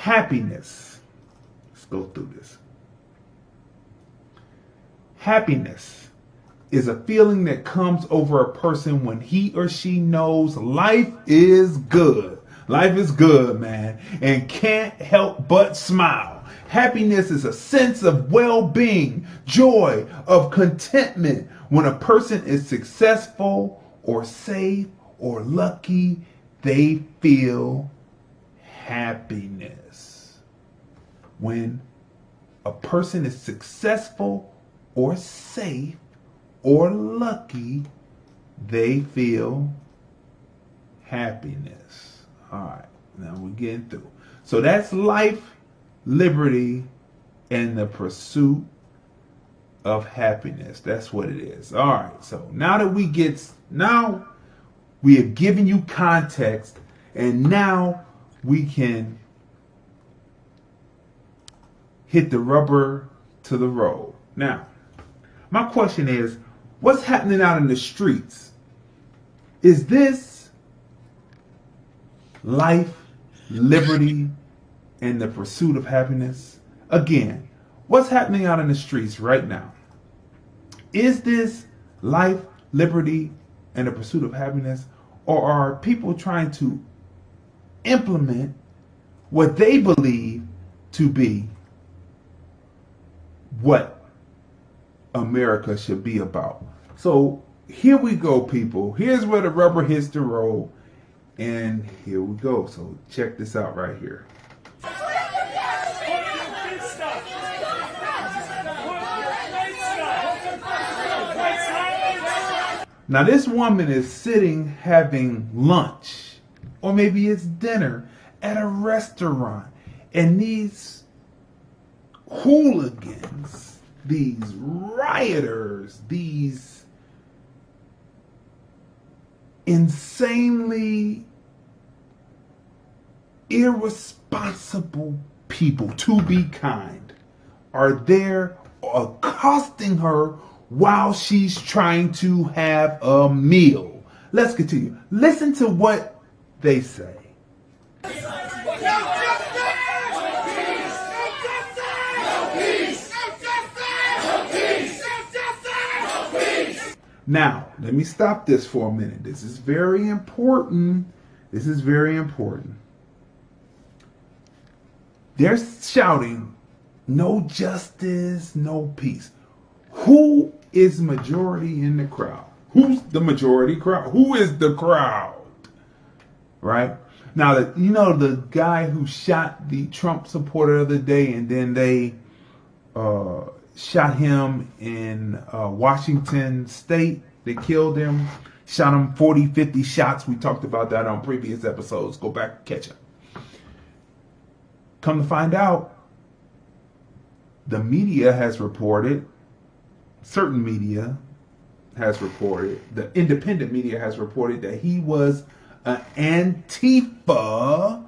Happiness. Let's go through this. Happiness is a feeling that comes over a person when he or she knows life is good. Life is good, man, and can't help but smile. Happiness is a sense of well-being, joy, of contentment when a person is successful or safe or lucky. They feel happiness. When a person is successful or safe or lucky, they feel happiness. All right, now we're getting through. So that's life, liberty, and the pursuit of happiness. That's what it is. All right, so now we have given you context, and now we can hit the rubber to the road. Now, my question is, what's happening out in the streets? Is this life, liberty, and the pursuit of happiness? Again, what's happening out in the streets right now? Is this life, liberty, and the pursuit of happiness? Or are people trying to implement what they believe to be what America should be about? So here we go, people. Here's where the rubber hits the road, and here we go. So check this out right here. Now this woman is sitting having lunch, or maybe it's dinner at a restaurant, and these hooligans, these rioters, these insanely irresponsible people, to be kind, are there accosting her while she's trying to have a meal. Let's continue. Listen to what they say. Now, let me stop this for a minute. This is very important. This is very important. They're shouting, no justice, no peace. Who is majority in the crowd? Who's the majority crowd? Who is the crowd? Right? Now, the guy who shot the Trump supporter of the day, and then they shot him in Washington State. They killed him, shot him 40, 50 shots. We talked about that on previous episodes. Go back and catch up. Come to find out, the media has reported, certain media has reported, the independent media has reported that he was an Antifa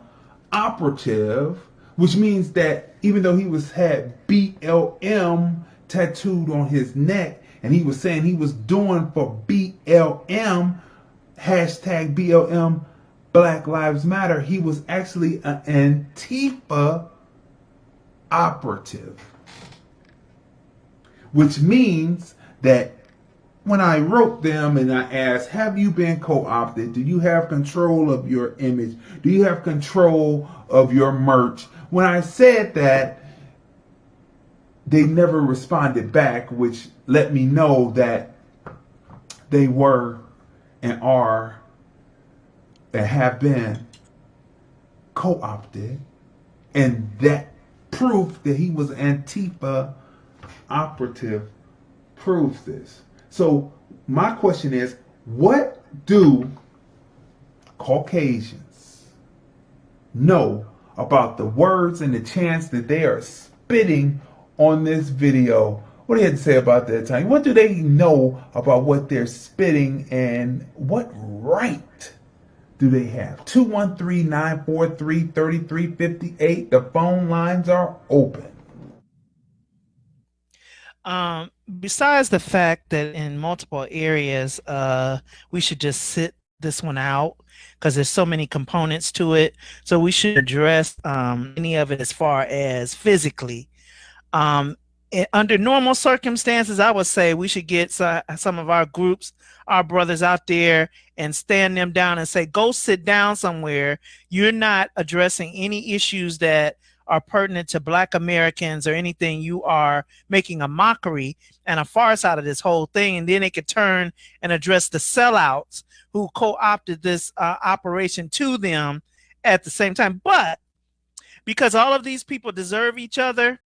operative, which means that even though he had BLM tattooed on his neck, and he was saying he was doing for BLM, hashtag BLM, Black Lives Matter, he was actually an Antifa operative. Which means that when I wrote them and I asked, have you been co-opted? Do you have control of your image? Do you have control of your merch? When I said that, they never responded back, which let me know that they were and are and have been co-opted. And that proof that he was Antifa operative proves this. So my question is, what do Caucasians know about the words and the chants that they are spitting on this video? What do you have to say about that, Tony? What do they know about what they're spitting, and what right do they have? 213-943-3358. The phone lines are open. Besides the fact that in multiple areas, we should just sit this one out because there's so many components to it. So we should address any of it as far as physically. Under normal circumstances, I would say we should get some of our groups, our brothers out there, and stand them down and say, go sit down somewhere. You're not addressing any issues that are pertinent to Black Americans or anything. You are making a mockery and a farce out of this whole thing. And then they could turn and address the sellouts who co-opted this operation to them at the same time. But because all of these people deserve each other,